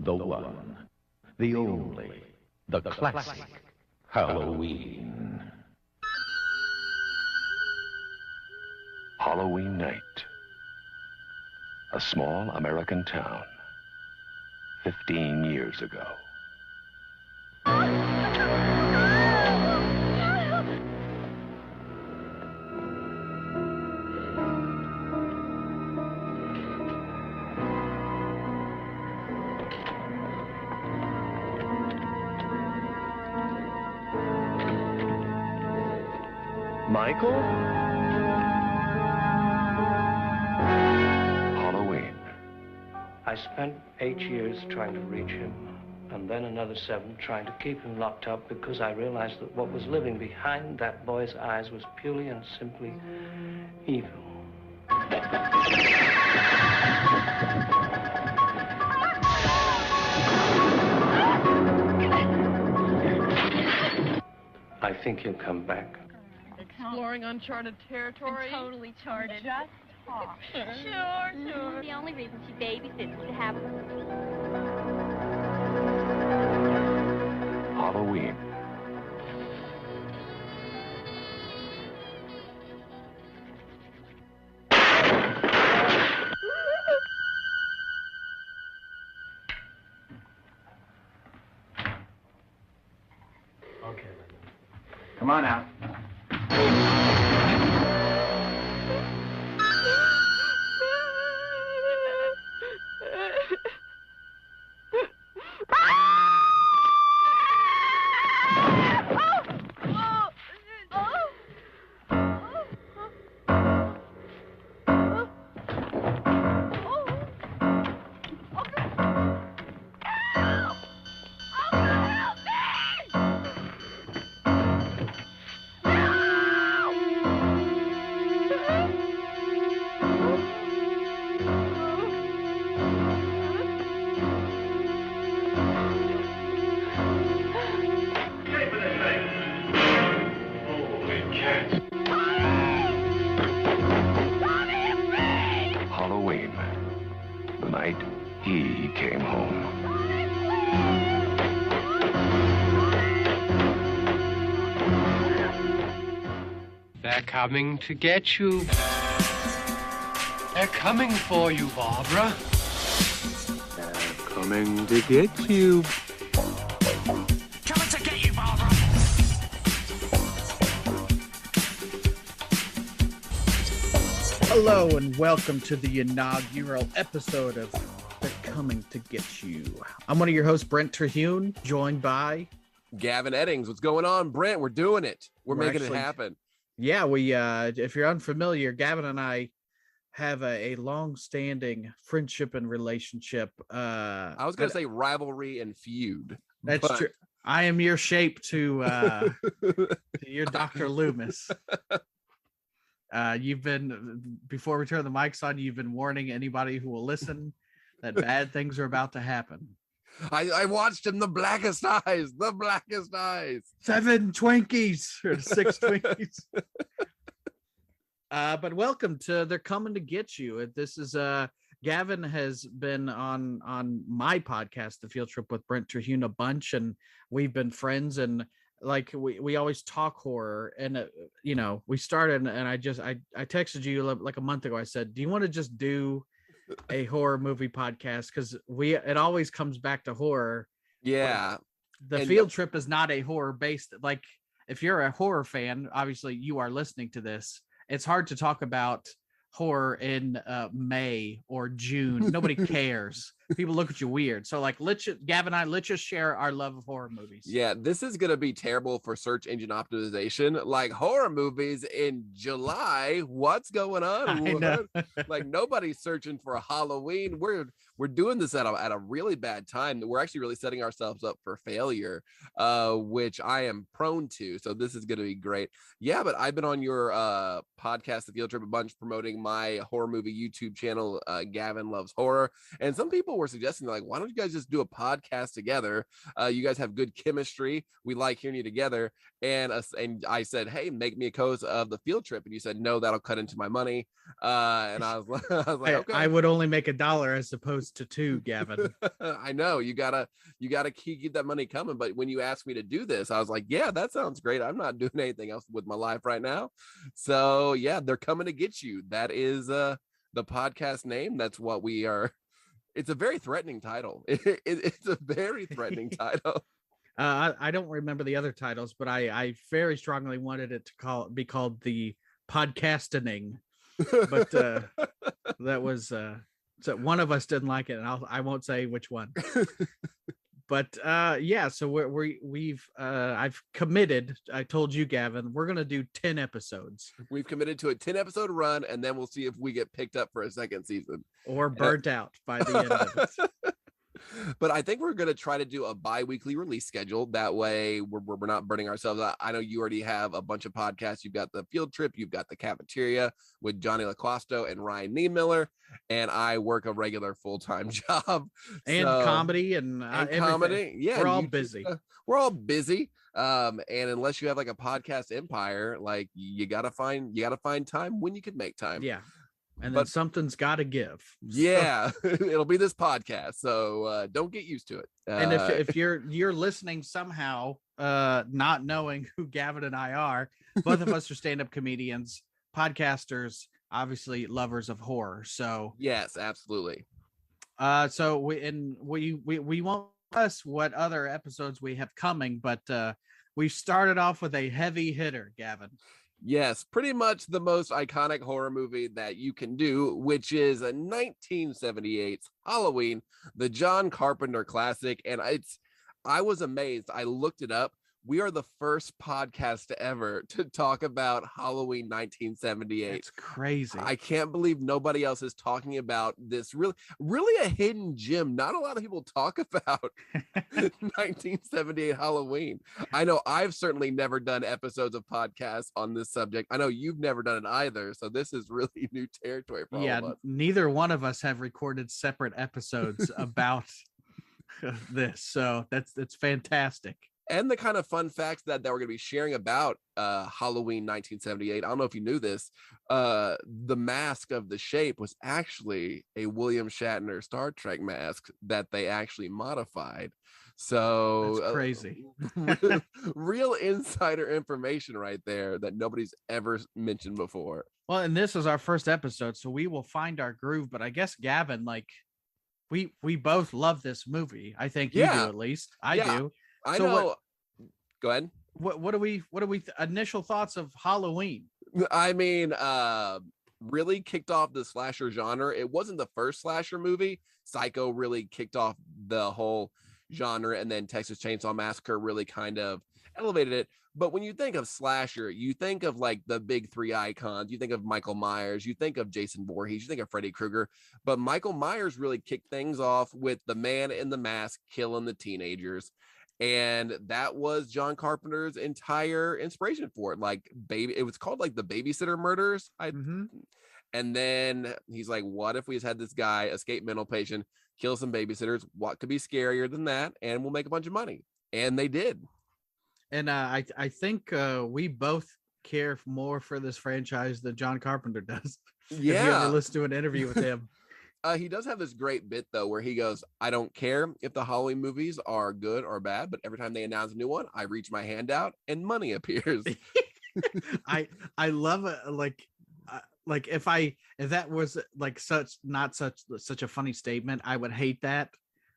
The one, the only, the classic Halloween. Halloween night. A small American town. 15 years ago. Michael? Halloween. I spent 8 years trying to reach him, and then another 7 trying to keep him locked up because I realized that what was living behind that boy's eyes was purely and simply evil. I think he'll come back. Exploring uncharted territory. And totally charted. Just talk. Sure. The only reason she babysits is to have Halloween. Okay. Come on out. Halloween. The night he came home. They're coming to get you. They're coming for you, Barbara. They're coming to get you. Coming to get you, Barbara. Hello and welcome to the inaugural episode of They're Coming to Get You. I'm one of your hosts, Brent Terhune, joined by Gavin Eddings. What's going on, Brent? We're doing it. We're making actually, it happen. Yeah, we if you're unfamiliar, Gavin and I have a long-standing friendship and relationship. I was going to say rivalry and feud. That's true. I am your shape to your Dr. Loomis. You've been, before we turn the mics on, you've been warning anybody who will listen that bad things are about to happen. I watched him, the blackest eyes. 7 Twinkies or 6 Twinkies. But welcome to They're Coming to Get You. This is Gavin has been on my podcast, The Field Trip with Brent Terhune, a bunch, and we've been friends, and like we always talk horror, and we started, and I texted you like a month ago. I said, do you want to just do a horror movie podcast, because it always comes back to horror. Yeah, the Field Trip is not a horror based, like, if you're a horror fan, obviously you are listening to this. It's hard to talk about horror in May or June. Nobody cares. People look at you weird. So like, Gavin and I, let's just share our love of horror movies. Yeah, this is gonna be terrible for search engine optimization. Like, horror movies in July. What's going on? I know. Like, nobody's searching for a Halloween. We're doing this at a really bad time. We're actually really setting ourselves up for failure, which I am prone to. So this is gonna be great. Yeah, but I've been on your podcast, The Field Trip, a bunch, promoting my horror movie YouTube channel, Gavin Loves Horror, and some people were suggesting, like, why don't you guys just do a podcast together? You guys have good chemistry. We like hearing you together. And I said, hey, make me a co-host of The Field Trip. And you said, no, that'll cut into my money. And I was like, okay. I would only make $1 as opposed comes to 2, Gavin. I know you gotta keep that money coming. But when you asked me to do this, I was like, yeah, that sounds great. I'm not doing anything else with my life right now. So yeah, they're coming to get you. That is the podcast name. That's what we are. It's a very threatening title. It's a very threatening title. I don't remember the other titles, but I very strongly wanted it to be called the Podcastining. But that was so one of us didn't like it, and I won't say which one. But yeah, so I've committed. I told you, Gavin, we're gonna do 10 episodes. We've committed to a 10 episode run, and then we'll see if we get picked up for a second season or burnt out by the end of it. But I think we're going to try to do a bi-weekly release schedule. That way we're not burning ourselves out. I know you already have a bunch of podcasts. You've got the Field Trip, you've got the Cafeteria with Johnny LaQuasto and Ryan Niemiller, and I work a regular full-time job. And comedy and comedy. Yeah. We're all busy. We're all busy. And unless you have like a podcast empire, like you gotta find time when you can make time. Yeah. And then something's got to give. Yeah, it'll be this podcast. So don't get used to it. And if you're listening somehow, not knowing who Gavin and I are, both of us are stand-up comedians, podcasters, obviously lovers of horror. So yes, absolutely. So we won't discuss what other episodes we have coming, but we started off with a heavy hitter, Gavin. Yes, pretty much the most iconic horror movie that you can do, which is a 1978 Halloween, the John Carpenter classic. And I was amazed. I looked it up. We are the first podcast ever to talk about Halloween 1978. It's crazy. I can't believe nobody else is talking about this. Really a hidden gem. Not a lot of people talk about 1978 Halloween. I know I've certainly never done episodes of podcasts on this subject. I know you've never done it either. So this is really new territory for all of us. Neither one of us have recorded separate episodes about this. So that's fantastic. And the kind of fun facts that we're going to be sharing about Halloween 1978. I don't know if you knew this. The mask of the Shape was actually a William Shatner Star Trek mask that they actually modified. So that's crazy. Real insider information right there that nobody's ever mentioned before. Well, and this is our first episode, so we will find our groove. But I guess, Gavin, like we both love this movie. I think you do, at least. I do. I know. Go ahead. What do we initial thoughts of Halloween? I mean, really kicked off the slasher genre. It wasn't the first slasher movie. Psycho really kicked off the whole genre, and then Texas Chainsaw Massacre really kind of elevated it. But when you think of slasher, you think of like the big three icons. You think of Michael Myers, you think of Jason Voorhees, you think of Freddy Krueger. But Michael Myers really kicked things off with the man in the mask killing the teenagers. And that was John Carpenter's entire inspiration for it. Like it was called like the Babysitter Murders. And then he's like, what if we just had this guy escape mental patient, kill some babysitters? What could be scarier than that? And we'll make a bunch of money. And they did. And I think we both care more for this franchise than John Carpenter does. Yeah. If you ever listen to an interview with him. He does have this great bit, though, where he goes, I don't care if the Halloween movies are good or bad, but every time they announce a new one, I reach my hand out and money appears. I love it. Like if that was like such a funny statement, I would hate that.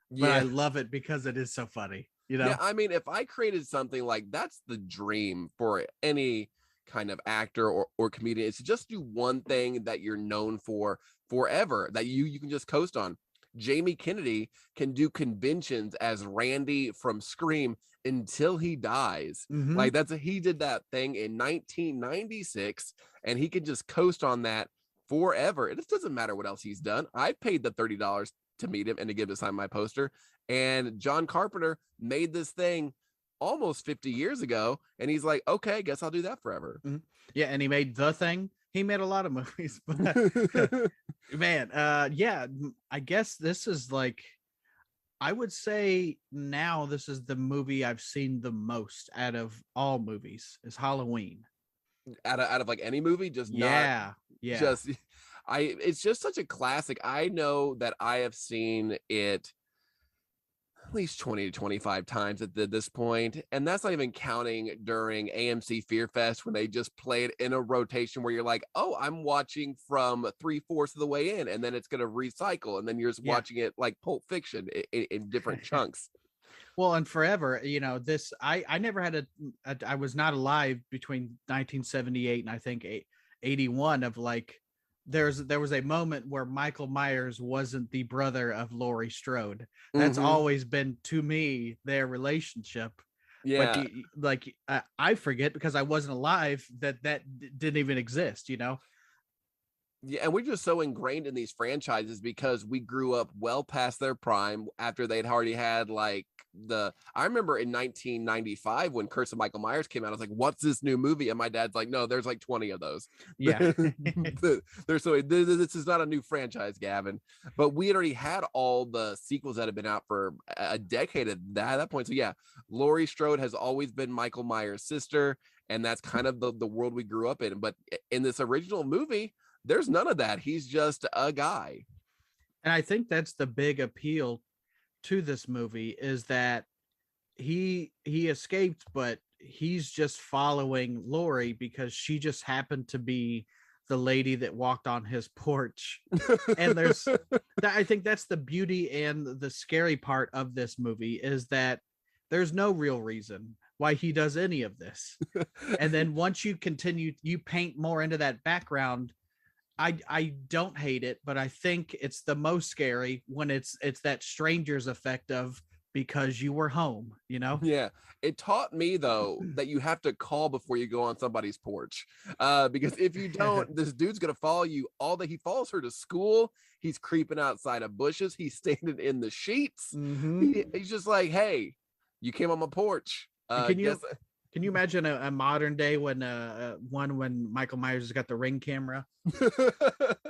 But I love it because it is so funny. You know? Yeah, I mean, if I created something like that's the dream for any kind of actor or comedian, is to just do one thing that you're known for forever, that you can just coast on. Jamie Kennedy can do conventions as Randy from Scream until he dies. Like he did that thing in 1996, and he can just coast on that forever. It just doesn't matter what else he's done. I paid the $30 to meet him and to give him to sign my poster. And John Carpenter made this thing almost 50 years ago, and he's like, okay, guess I'll do that forever. Yeah, and he made The Thing. He made a lot of movies, but man, yeah, I guess this is like, I would say now this is the movie I've seen the most out of all movies is Halloween. Out of like any movie, just yeah. It's just such a classic. I know that I have seen it at least 20 to 25 times at this point, and that's not even counting during AMC Fear Fest when they just play it in a rotation where you're like, oh, I'm watching from 3/4 of the way in, and then it's going to recycle, and then you're just watching it like Pulp Fiction in different chunks. Well, and forever, this I never had I was not alive between 1978 and I think 81 of like there was a moment where Michael Myers wasn't the brother of Laurie Strode. That's always been to me their relationship. Yeah. But I forget because I wasn't alive that didn't even exist, Yeah, and we're just so ingrained in these franchises because we grew up well past their prime after they'd already had like I remember in 1995 when Curse of Michael Myers came out, I was like, what's this new movie? And my dad's like, no, there's like 20 of those. Yeah. There's so this is not a new franchise, Gavin. But we had already had all the sequels that have been out for a decade at that point. So yeah, Laurie Strode has always been Michael Myers' sister, and that's kind of the world we grew up in. But in this original movie, there's none of that. He's just a guy. And I think that's the big appeal to this movie is that he escaped, but he's just following Laurie because she just happened to be the lady that walked on his porch. And I think that's the beauty and the scary part of this movie is that there's no real reason why he does any of this. And then once you continue, you paint more into that background. I don't hate it, but I think it's the most scary when it's that stranger's effect of because you were home, Yeah. It taught me though that you have to call before you go on somebody's porch. Because if you don't, this dude's gonna follow you all day. He follows her to school. He's creeping outside of bushes. He's standing in the sheets. He's just like, hey, you came on my porch. Can you imagine a modern day when Michael Myers has got the Ring camera?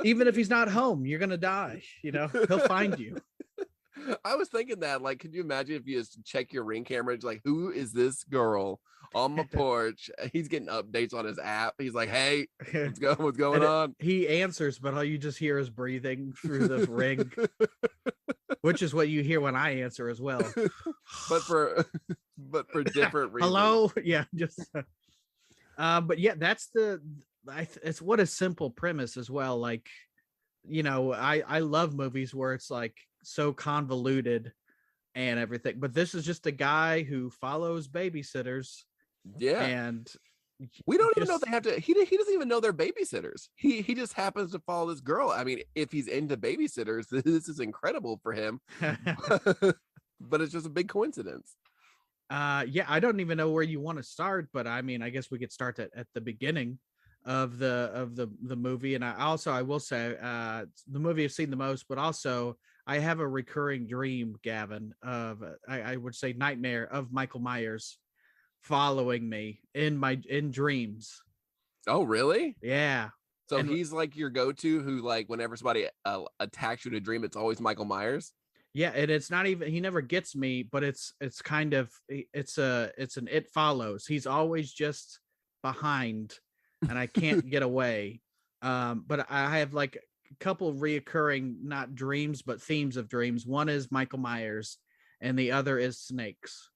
Even if he's not home, you're gonna die. He'll find you. I was thinking that, like, could you imagine if you just check your Ring camera? It's like, who is this girl on my porch? He's getting updates on his app. He's like, hey, what's going on? He answers, but all you just hear is breathing through the Ring, which is what you hear when I answer as well. but for different reasons. Hello, yeah, just. But yeah, it's what a simple premise as well. Like, I love movies where it's like so convoluted and everything, but this is just a guy who follows babysitters. Yeah, and we don't even know they have to. He doesn't even know they're babysitters. He just happens to follow this girl. I mean, if he's into babysitters, this is incredible for him. But it's just a big coincidence. Yeah, I don't even know where you want to start, but I mean, I guess we could start at the beginning of the movie. And I will say the movie I've seen the most, but also I have a recurring dream, Gavin, of I would say nightmare of Michael Myers following me in dreams. Oh, really? Yeah. So he's like your go-to who, like, whenever somebody attacks you in a dream, it's always Michael Myers. Yeah, and it's not even, he never gets me, but it's kind of it's an It Follows. He's always just behind and I can't get away. But I have like a couple reoccurring, not dreams, but themes of dreams. One is Michael Myers and the other is snakes.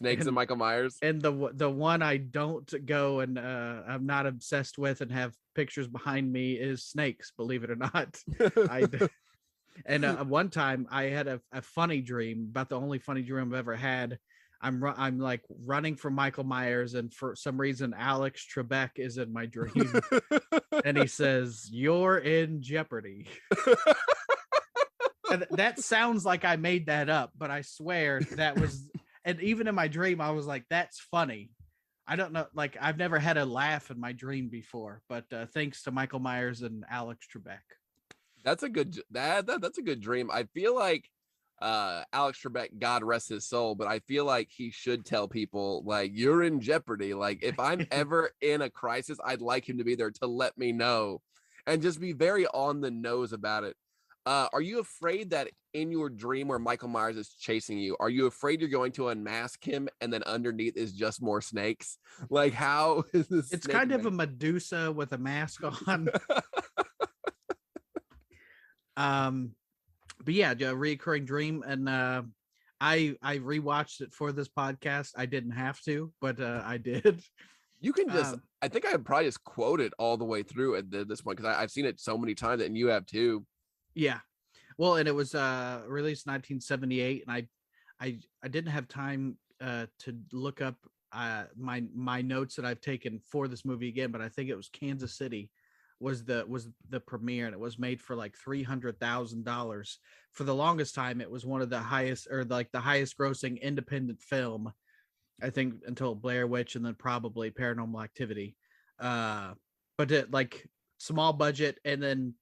And Michael Myers. And the one I don't go and I'm not obsessed with and have pictures behind me is snakes, believe it or not. And one time I had a funny dream, about the only funny dream I've ever had. I'm like running from Michael Myers, and for some reason Alex Trebek is in my dream, and he says, "You're in jeopardy." And that sounds like I made that up, but I swear that was. And even in my dream, I was like, "That's funny." I don't know, like I've never had a laugh in my dream before, but thanks to Michael Myers and Alex Trebek. That's a good that's a good dream. I feel like Alex Trebek, God rest his soul, but I feel like he should tell people, like, you're in jeopardy. Like, if I'm ever in a crisis, I'd like him to be there to let me know and just be very on the nose about it. Are you afraid that in your dream where Michael Myers is chasing you, are you afraid you're going to unmask him and then underneath is just more snakes? Like, how is this? It's kind of a Medusa with a mask on. But yeah, a reoccurring dream, and I rewatched it for this podcast. I didn't have to, but I did. You can just, I think I would probably just quote it all the way through at this point, because I've seen it so many times, and you have too. Yeah. Well, and it was released 1978, and I didn't have time to look up my notes that I've taken for this movie again, but I think it was Kansas City was the premiere, and it was made for like $300,000. For the longest time, it was one of the highest, or like the highest grossing independent film, I think, until Blair Witch, and then probably Paranormal Activity. But it, like, small budget, and then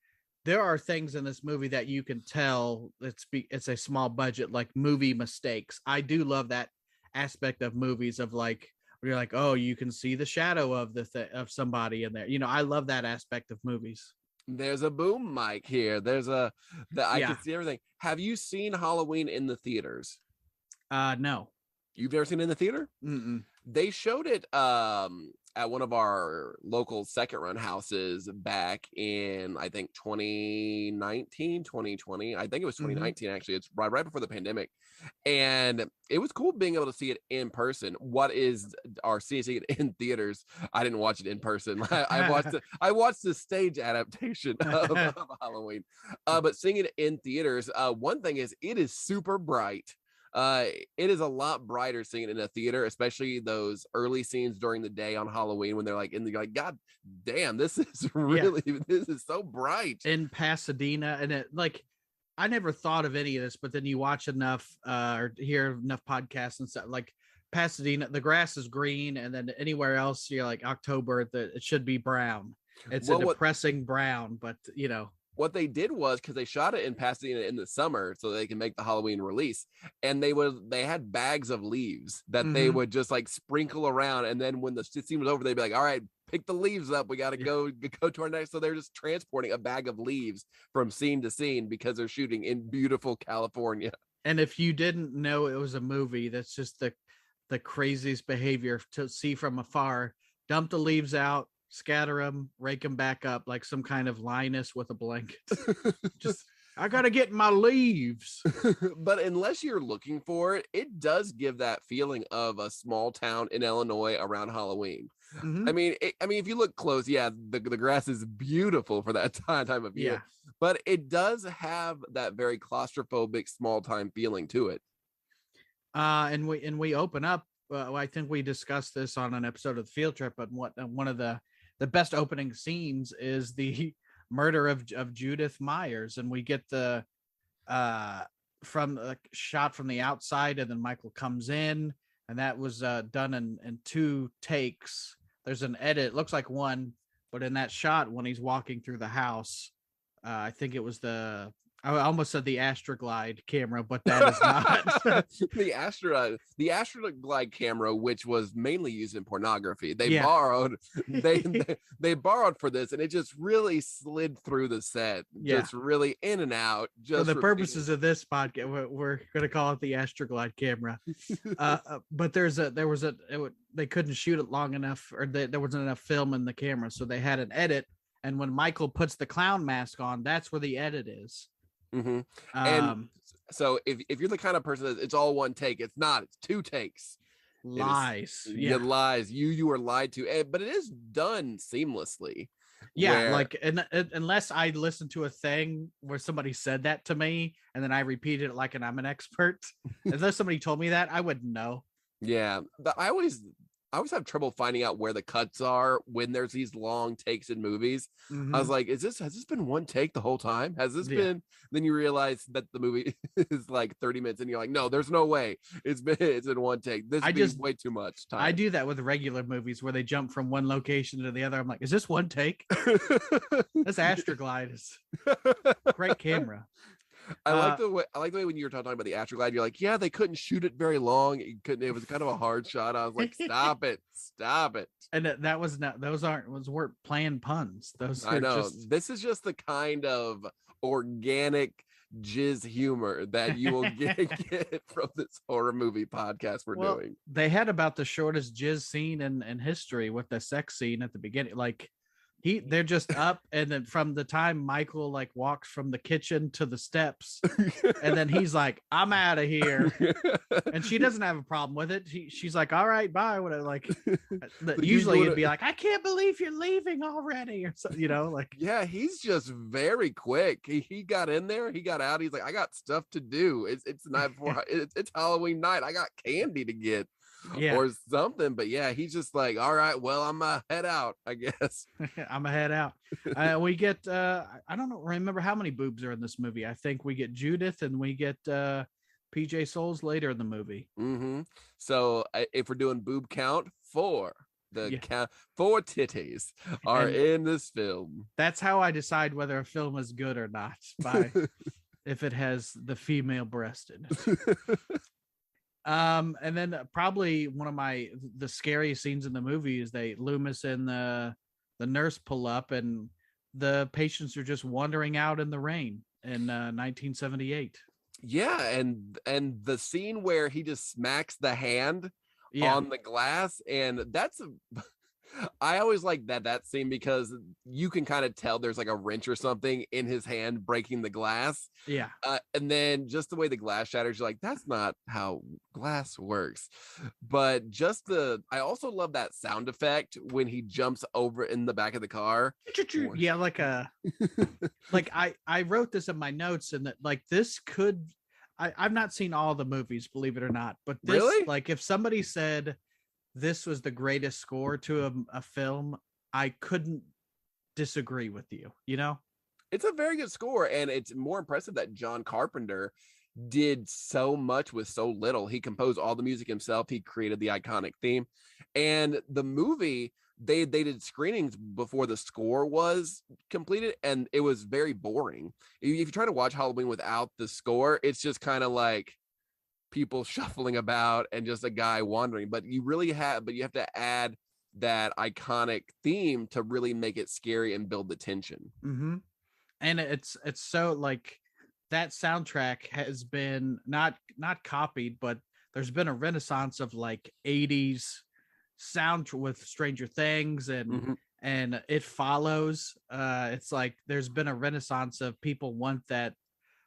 there are things in this movie that you can tell it's a small budget, like movie mistakes. I do love that aspect of movies, of like, where you're like, oh, you can see the shadow of of somebody in there. I love that aspect of movies. There's a boom mic here. I Yeah. can see everything. Have you seen Halloween in the theaters? No. You've never seen it in the theater? Mm-mm. They showed it at one of our local second run houses back in, I think, 2019, 2020. I think it was 2019, actually. It's right before the pandemic. And it was cool being able to see it in person. What is our seeing it in theaters? I didn't watch it in person. I watched the stage adaptation of Halloween. But seeing it in theaters, one thing is, it is super bright. It is a lot brighter seeing it in a theater, especially those early scenes during the day on Halloween, when they're like, like, God damn, this is really, this is so bright in Pasadena. And it, like, I never thought of any of this, but then you watch enough or hear enough podcasts and stuff, like Pasadena, the grass is green, and then anywhere else, you're like, October, it should be brown. It's a depressing brown, but what they did was, because they shot it in Pasadena in the summer so they can make the Halloween release, and they had bags of leaves that they would just like sprinkle around, and then when the scene was over, they'd be like, all right, pick the leaves up, we got to go to our next. So they're just transporting a bag of leaves from scene to scene because they're shooting in beautiful California. And if you didn't know it was a movie, that's just the craziest behavior to see from afar. Dump the leaves out, scatter them, rake them back up like some kind of Linus with a blanket. Just, I gotta get my leaves. But unless you're looking for it, it does give that feeling of a small town in Illinois around Halloween. I mean, if you look close, the grass is beautiful for that time of year, but it does have that very claustrophobic small time feeling to it. And we open up. I think we discussed this on an episode of the Field Trip, but one of the best opening scenes is the murder of Judith Myers, and we get the shot from the outside, and then Michael comes in, and that was done in 2 takes. There's an edit, looks like one, but in that shot when he's walking through the house, I think it was I almost said the Astroglide camera, but that is not the Astroglide camera, which was mainly used in pornography. They borrowed for this, and it just really slid through the set, just really in and out. Just for the purposes of this podcast, we're going to call it the Astroglide camera. But they couldn't shoot it long enough, or there wasn't enough film in the camera, so they had an edit. And when Michael puts the clown mask on, that's where the edit is. And so if you're the kind of person that it's all one take, it's not. It's 2 takes. Lies. Lies. You are lied to, but it is done seamlessly. Like, unless I listened to a thing where somebody said that to me, and then I repeated it like I'm an expert. Unless somebody told me that, I wouldn't know. Yeah, I always have trouble finding out where the cuts are when there's these long takes in movies. I was like, has this been one take the whole time? Has this been? Then you realize that the movie is like 30 minutes, and you're like, no, there's no way it's been one take. This is way too much time. I do that with regular movies where they jump from one location to the other. I'm like, is this one take? This Astroglide is great camera. I like the way when you were talking about the Astroglide, you're like, they couldn't shoot it very long. It was kind of a hard shot. I was like, stop it. And that was not, those weren't planned puns. I know. This is just the kind of organic jizz humor that you will get from this horror movie podcast we're doing. They had about the shortest jizz scene in history with the sex scene at the beginning. Like, they're just up, and then from the time Michael like walks from the kitchen to the steps, and then he's like, I'm out of here. And she doesn't have a problem with it. She's like, all right, bye. Whatever. Like usually it'd be like, I can't believe you're leaving already, or so, like. Yeah, he's just very quick. He got in there, he got out. He's like, I got stuff to do. It's the night before. It's Halloween night. I got candy to get. Yeah. Or something, but yeah, he's just like, all right, well, I'm head out, I guess. I'm a head out. We get I don't remember how many boobs are in this movie. I think we get Judith and we get PJ Souls later in the movie. So if we're doing boob count, 4 4 titties are in this film. That's how I decide whether a film is good or not, by if it has the female breast in it. And then probably one of the scariest scenes in the movie is Loomis and the nurse pull up, and the patients are just wandering out in the rain in 1978. Yeah, and the scene where he just smacks the hand on the glass, and that's I always like that scene because you can kind of tell there's like a wrench or something in his hand breaking the glass. Yeah. And then just the way the glass shatters, you're like, that's not how glass works. But I also love that sound effect when he jumps over in the back of the car. Yeah, like I wrote this in my notes, and that like this could I've not seen all the movies, believe it or not, but this, really? Like if somebody said this was the greatest score to a film, I couldn't disagree with you. It's a very good score, and it's more impressive that John Carpenter did so much with so little. He composed all the music himself. He created the iconic theme, and the movie, they did screenings before the score was completed, and it was very boring. If you try to watch Halloween without the score, it's just kind of like people shuffling about and just a guy wandering. But you have to add that iconic theme to really make it scary and build the tension. And it's so like that soundtrack has been not copied, but there's been a renaissance of like 80s sound with Stranger Things and It Follows. It's like there's been a renaissance of people want that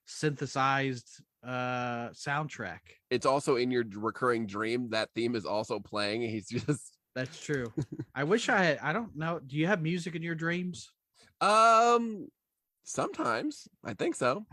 synthesized soundtrack. It's also in your recurring dream. That theme is also playing. He's just That's true. I wish I don't know. Do you have music in your dreams? Sometimes I think so.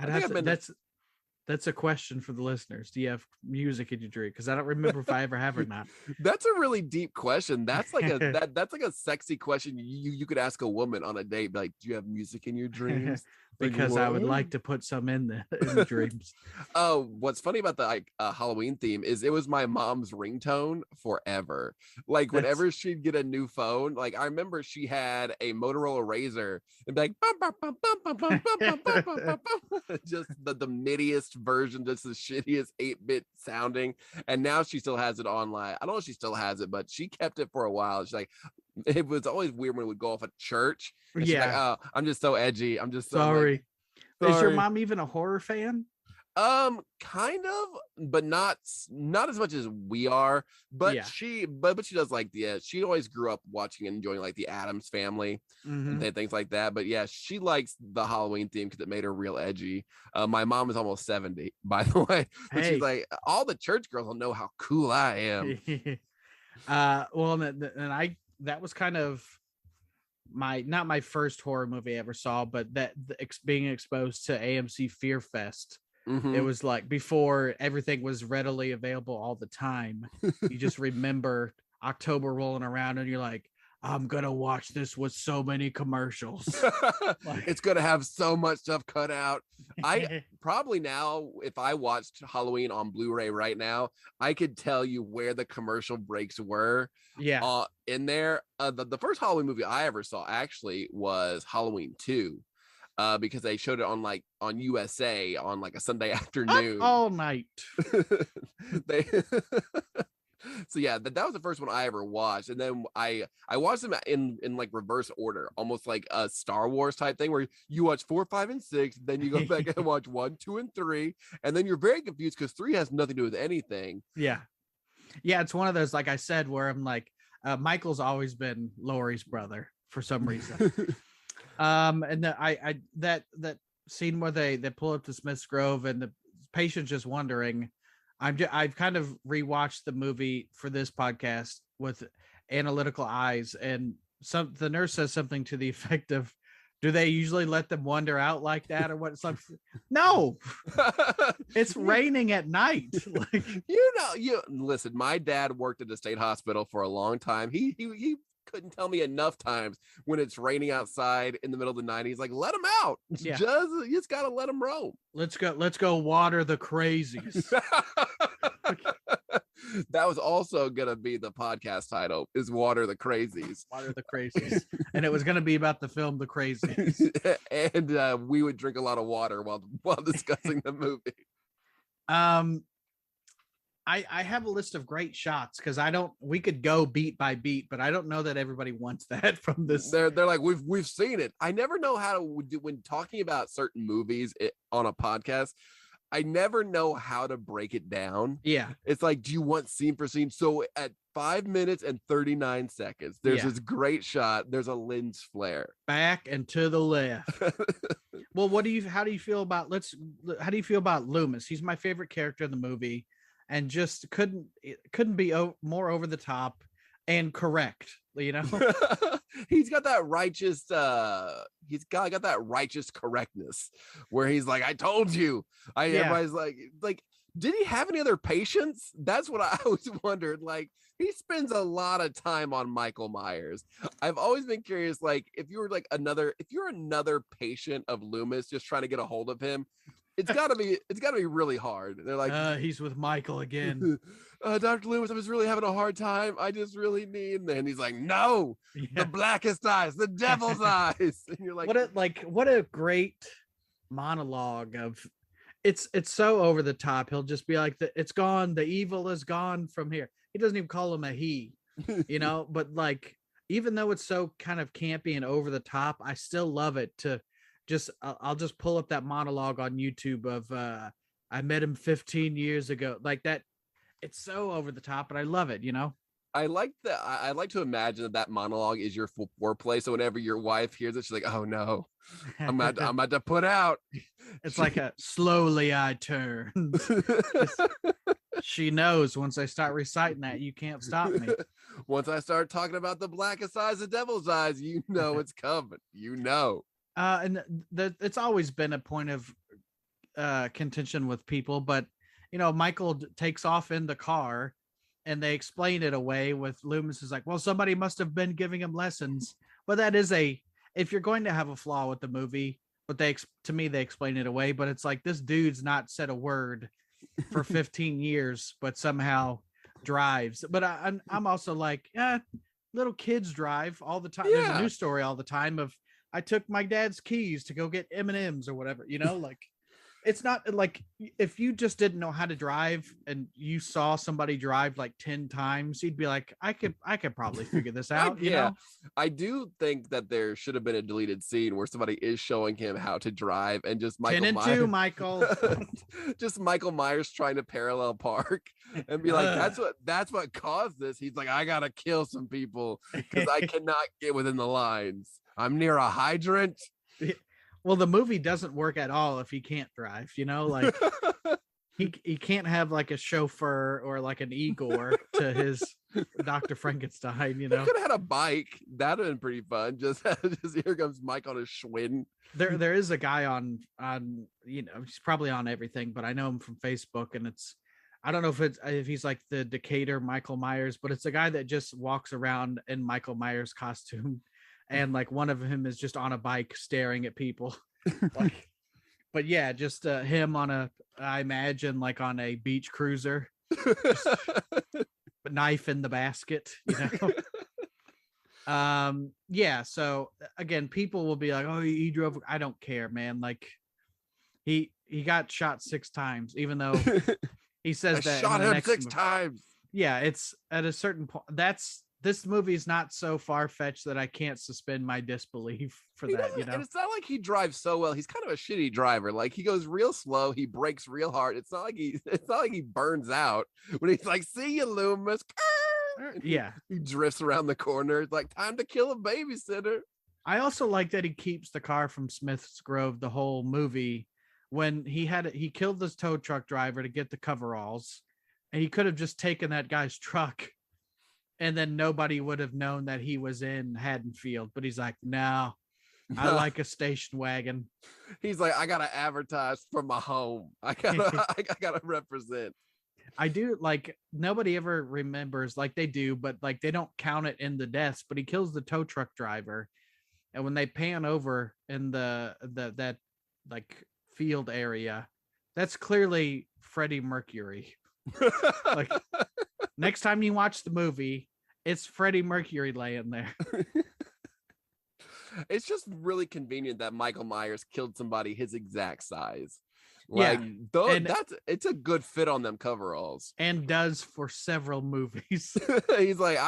That's a question for the listeners. Do you have music in your dream? Because I don't remember if I ever have or not. That's a really deep question. That's like that's like a sexy question you could ask a woman on a date. Like, do you have music in your dreams? Because I would like to put some in the dreams. Oh, what's funny about the Halloween theme is it was my mom's ringtone forever. Like whenever she'd get a new phone, like I remember she had a Motorola Razor and be like just the middiest version, just the shittiest 8-bit sounding. And now she still has it online. I don't know if she still has it, but she kept it for a while. She's like, it was always weird when it would go off at church. And she's like, oh, I'm just so edgy. I'm just so sorry. Like, is your mom even a horror fan? Kind of, but not as much as we are. But she does like she always grew up watching and enjoying like the Addams Family and things like that. But yeah, she likes the Halloween theme because it made her real edgy. My mom is almost 70, by the way. But she's like, all the church girls will know how cool I am. Well, and that was kind of not my first horror movie I ever saw, but being exposed to AMC Fear Fest. It was like before everything was readily available all the time. You just remember October rolling around and you're like, I'm gonna watch this with so many commercials. It's gonna have so much stuff cut out. I probably now, if I watched Halloween on Blu-ray right now, I could tell you where the commercial breaks were. In there. The first Halloween movie I ever saw actually was Halloween 2. Because they showed it on USA on like a Sunday afternoon. Up all night. So yeah, that was the first one I ever watched, and then I watched them in like reverse order, almost like a Star Wars type thing, where you watch 4, 5, and 6, then you go back and watch 1, 2, and 3, and then you're very confused because 3 has nothing to do with anything. Yeah, it's one of those, like I said, where I'm like, Michael's always been Laurie's brother for some reason. And that scene where they pull up to Smith's Grove and the patient's just wondering. I've kind of rewatched the movie for this podcast with analytical eyes, and the nurse says something to the effect of, "Do they usually let them wander out like that, or what?" It's like, no, it's raining at night. Like, you listen. My dad worked at the state hospital for a long time. He couldn't tell me enough times when it's raining outside in the middle of the night. He's like, let them out. Yeah. You just gotta let them roam. Let's go water the crazies. That was also gonna be the podcast title, is Water the Crazies. Water the Crazies. And it was gonna be about the film The Crazies. And we would drink a lot of water while discussing the movie. I have a list of great shots because we could go beat by beat, but I don't know that everybody wants that from this. They're like, we've seen it. I never know how to do when talking about certain movies on a podcast. I never know how to break it down. Yeah. It's like, do you want scene for scene? So at 5 minutes and 39 seconds, there's this great shot. There's a lens flare. Back and to the left. Well, how do you feel about Loomis? He's my favorite character in the movie. And just couldn't be more over the top and correct, you know. He's got that righteous got that righteous correctness where he's like, I told you. Everybody's like, did he have any other patients? That's what I always wondered. Like, he spends a lot of time on Michael Myers. I've always been curious, like, if you're another patient of Loomis just trying to get a hold of him, it's gotta be really hard. They're like, he's with Michael again. Dr. Loomis, I was really having a hard time. I just really need. And he's like, no, the blackest eyes, the devil's eyes. And you're like, what a great monologue of. It's so over the top. He'll just be like, it's gone. The evil is gone from here. He doesn't even call him a he, you know. But like, even though it's so kind of campy and over the top, I still love it. I'll just pull up that monologue on YouTube of I met him 15 years ago, like that. It's so over the top, but I love it, you know. I like that. I like to imagine that monologue is your foreplay. So whenever your wife hears it, she's like, "Oh no, I'm about to put out." It's like a slowly I turn. She knows once I start reciting that, you can't stop me. Once I start talking about the blackest eyes, the devil's eyes, you know it's coming. You know. And it's always been a point of contention with people, but you know, Michael takes off in the car and they explain it away with Loomis is like, well, somebody must have been giving him lessons. But that is if you're going to have a flaw with the movie, but to me, they explain it away, but it's like, this dude's not said a word for 15 years, but somehow drives. But I'm also like, little kids drive all the time. Yeah. There's a news story all the time of, I took my dad's keys to go get M&Ms or whatever, you know, like, it's not like if you just didn't know how to drive and you saw somebody drive like 10 times, you'd be like, I could probably figure this out. You know? I do think that there should have been a deleted scene where somebody is showing him how to drive and just Michael Myers, Michael. Just Michael Myers trying to parallel park and be like, that's what caused this. He's like, I gotta kill some people because I cannot get within the lines. I'm near a hydrant. Well, the movie doesn't work at all if he can't drive, you know, like he can't have like a chauffeur or like an Igor to his Dr. Frankenstein, you know. He could have had a bike. That'd have been pretty fun. Just here comes Mike on a Schwinn. There is a guy on, you know, he's probably on everything, but I know him from Facebook, and I don't know if he's like the Decatur Michael Myers, but it's a guy that just walks around in Michael Myers costume. And like one of him is just on a bike staring at people. Like, but yeah, just him I imagine like on a beach cruiser, knife in the basket, you know. Yeah. So again, people will be like, oh, he drove. I don't care, man. Like he got shot 6 times, even though he says that shot him 6 times. Yeah. It's at a certain point. This movie is not so far-fetched that I can't suspend my disbelief for that, you know. And it's not like he drives so well. He's kind of a shitty driver. Like he goes real slow. He brakes real hard. It's not like he burns out when he's like, "See you, Loomis." Yeah. He drifts around the corner. It's like, time to kill a babysitter. I also like that he keeps the car from Smith's Grove the whole movie. When he killed this tow truck driver to get the coveralls, and he could have just taken that guy's truck, and then nobody would have known that he was in Haddonfield. But he's like, no, I like a station wagon. He's like, I gotta advertise from my home. I gotta represent. I do, like, nobody ever remembers, like they do, but like they don't count it in the deaths. But he kills the tow truck driver, and when they pan over in that like field area, that's clearly Freddie Mercury. Like, next time you watch the movie, it's Freddie Mercury laying there. It's just really convenient that Michael Myers killed somebody his exact size. Like, it's a good fit on them coveralls, and does for several movies. He's like,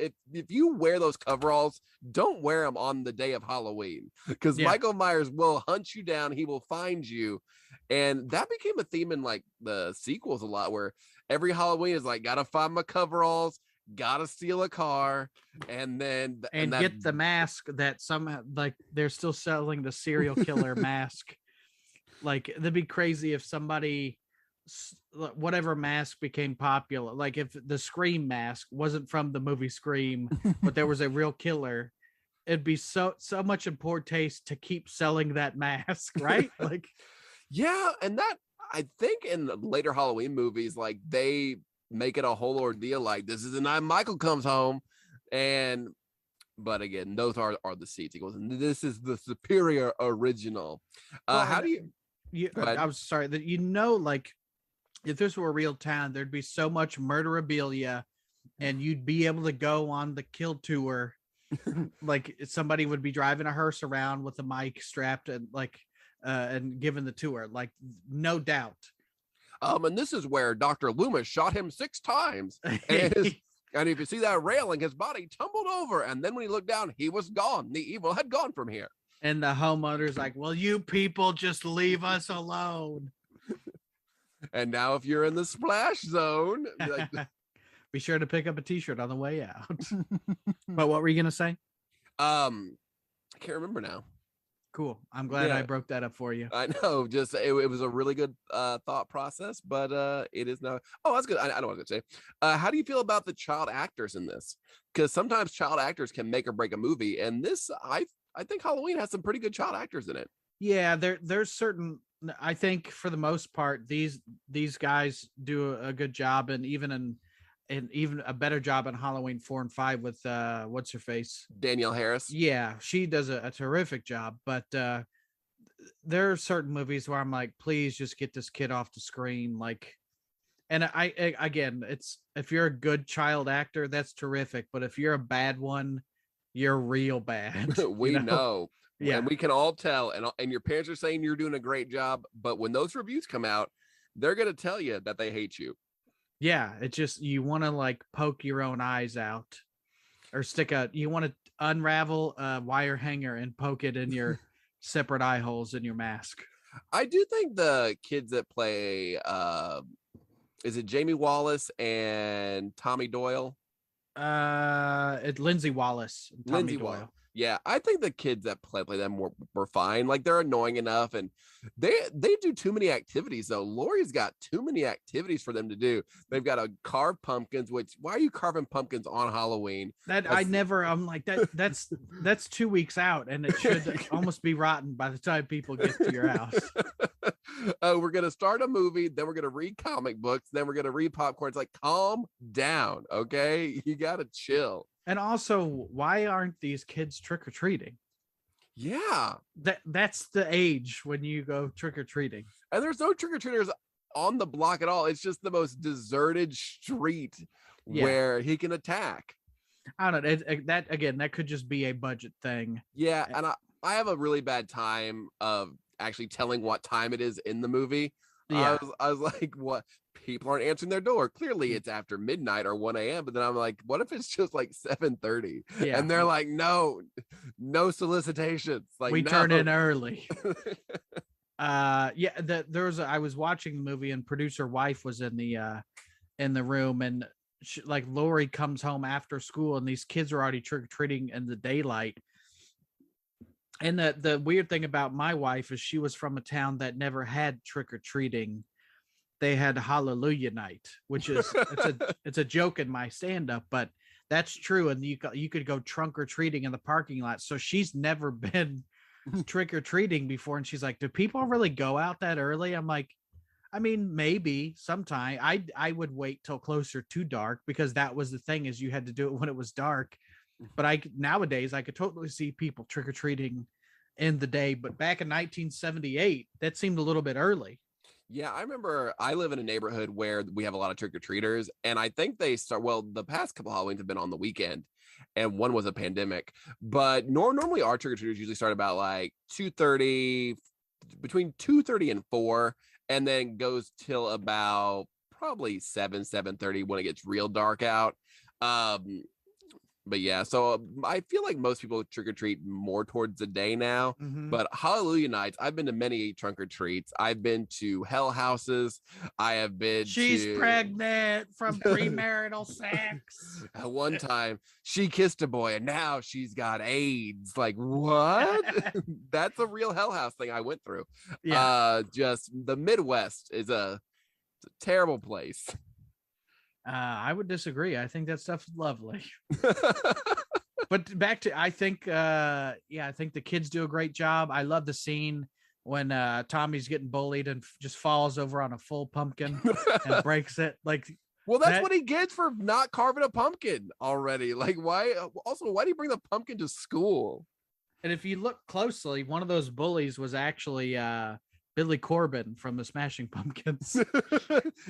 if you wear those coveralls, don't wear them on the day of Halloween, because Michael Myers will hunt you down. He will find you. And that became a theme in like the sequels a lot, where every Halloween is like, gotta find my coveralls, gotta steal a car, and get the mask that somehow, like, they're still selling the serial killer mask. Like, it'd be crazy if somebody, whatever mask became popular, like if the Scream mask wasn't from the movie Scream, but there was a real killer, it'd be so much in poor taste to keep selling that mask, right? Like, yeah, and that, I think in the later Halloween movies, like, they make it a whole ordeal. Like, this is the night Michael comes home, but again, those are the sequels, and this is the superior original. How do you? I'm sorry that, like, if this were a real town, there'd be so much murderabilia, and you'd be able to go on the kill tour. Like, somebody would be driving a hearse around with a mic strapped and like and giving the tour, like, no doubt. And this is where Dr. Loomis shot him 6 times. And if you see that railing, his body tumbled over. And then when he looked down, he was gone. The evil had gone from here. And the homeowner's like, well, you people just leave us alone. And now if you're in the splash zone, like, be sure to pick up a t-shirt on the way out. But what were you going to say? I can't remember now. Cool. I'm glad I broke that up for you. I know. Just it was a really good thought process, but it is now. Oh, that's good. I know what I was going to say. How do you feel about the child actors in this? Because sometimes child actors can make or break a movie, and this, I think Halloween has some pretty good child actors in it. Yeah, there's certain. I think for the most part, these guys do a good job, and even a better job in Halloween 4 and 5 with what's her face, Danielle Harris. Yeah, she does a terrific job. But there are certain movies where I'm like, please just get this kid off the screen. Like, and I again, it's, if you're a good child actor, that's terrific. But if you're a bad one, you're real bad. We know. Yeah, and we can all tell. And your parents are saying you're doing a great job, but when those reviews come out, they're gonna tell you that they hate you. Yeah, it's just, you want to like poke your own eyes out, or you want to unravel a wire hanger and poke it in your separate eye holes in your mask. I do think the kids that play, is it Jamie Wallace and Tommy Doyle? It's Lindsay Wallace. Tommy Doyle. Yeah, I think the kids that play them were fine. Like, they're annoying enough, and they do too many activities though. Laurie's got too many activities for them to do. They've got to carve pumpkins, which, why are you carving pumpkins on Halloween? I'm like, that's 2 weeks out, and it should almost be rotten by the time people get to your house. We're gonna start a movie, then we're gonna read comic books, then we're gonna read popcorn. It's like, calm down, okay? You gotta chill. And also, why aren't these kids trick-or-treating? Yeah. That's the age when you go trick-or-treating. And there's no trick-or-treaters on the block at all. It's just the most deserted street where he can attack. I don't know. That could just be a budget thing. Yeah, and I have a really bad time of actually telling what time it is in the movie. Yeah. I was like, what? People aren't answering their door. Clearly it's after midnight or 1 a.m. But then I'm like, what if it's just like 7:30? Yeah. And they're like, no solicitations. Like, we turn in early. I was watching the movie, and producer wife was in the room, and like Lori comes home after school and these kids are already trick-or-treating in the daylight. And the weird thing about my wife is she was from a town that never had trick-or-treating. They had Hallelujah Night, which is it's a joke in my stand-up, but that's true. And you could go trunk or treating in the parking lot. So she's never been trick or treating before, and she's like, "Do people really go out that early?" I'm like, "I mean, maybe sometime." I would wait till closer to dark because that was the thing, is you had to do it when it was dark. But nowadays I could totally see people trick or treating in the day. But back in 1978, that seemed a little bit early. Yeah, I remember I live in a neighborhood where we have a lot of trick-or-treaters, and I think they start, well, the past couple Halloweens have been on the weekend, and one was a pandemic, but normally our trick-or-treaters usually start about like 2:30, between 2:30 and 4, and then goes till about probably 7:30 when it gets real dark out. But yeah, so I feel like most people trick or treat more towards the day now. Mhm. But Hallelujah Nights, I've been to many trunk or treats. I've been to hell houses. I have been She's pregnant from premarital sex. At one time, she kissed a boy and now she's got AIDS. Like, what? That's a real hell house thing I went through. Yeah. Just the Midwest is it's a terrible place. I would disagree. I think that stuff's lovely. But back to, I think I think the kids do a great job. I love the scene when Tommy's getting bullied and just falls over on a full pumpkin and breaks it. Like, well, that's what he gets for not carving a pumpkin already. Like, why? Also, why do you bring the pumpkin to school? And if you look closely, one of those bullies was actually Billy Corbin from the Smashing Pumpkins.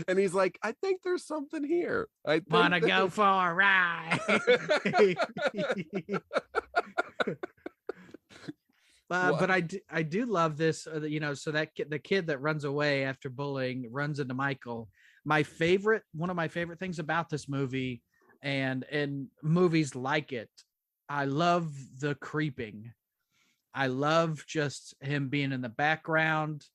And he's like, I think there's something here. I want to go for a ride. But I do love this, so that the kid that runs away after bullying runs into Michael. One of my favorite things about this movie, and in movies like it, I love the creeping. I love just him being in the background,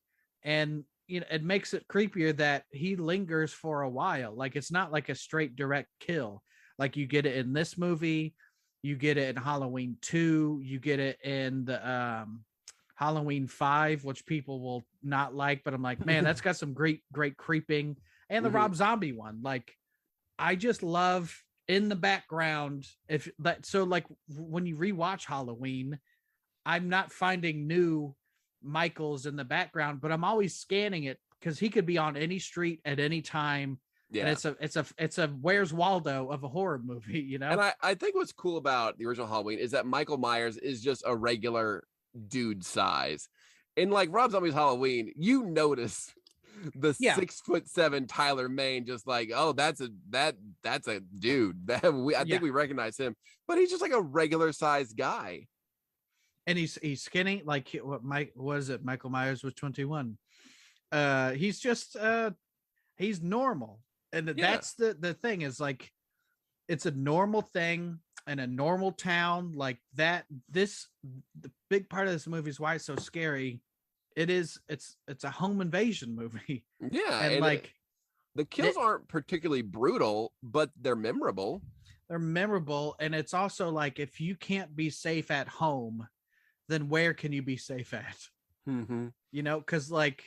and it makes it creepier that he lingers for a while. Like, it's not like a straight direct kill. Like, you get it in this movie, you get it in Halloween 2, you get it in the Halloween 5, which people will not like, but I'm like, man, that's got some great creeping. And the Rob Zombie one. Like, I just love in the background. Like when you rewatch Halloween, I'm not finding new Michaels in the background, but I'm always scanning it because he could be on any street at any time. Yeah. And it's a Where's Waldo of a horror movie, And I think what's cool about the original Halloween is that Michael Myers is just a regular dude size. In like Rob Zombie's Halloween, you notice the 6'7" Tyler Mane, just like, oh, that's a dude. I think we recognize him, but he's just like a regular sized guy. And he's skinny, like what Michael Myers was 21. He's just he's normal. And that's the thing, is like, it's a normal thing in a normal town like that. The big part of this movie is why it's so scary. It's a home invasion movie. Yeah. And like, the kills aren't particularly brutal, but they're memorable. And it's also like, if you can't be safe at home, then where can you be safe at? Mm-hmm. Because like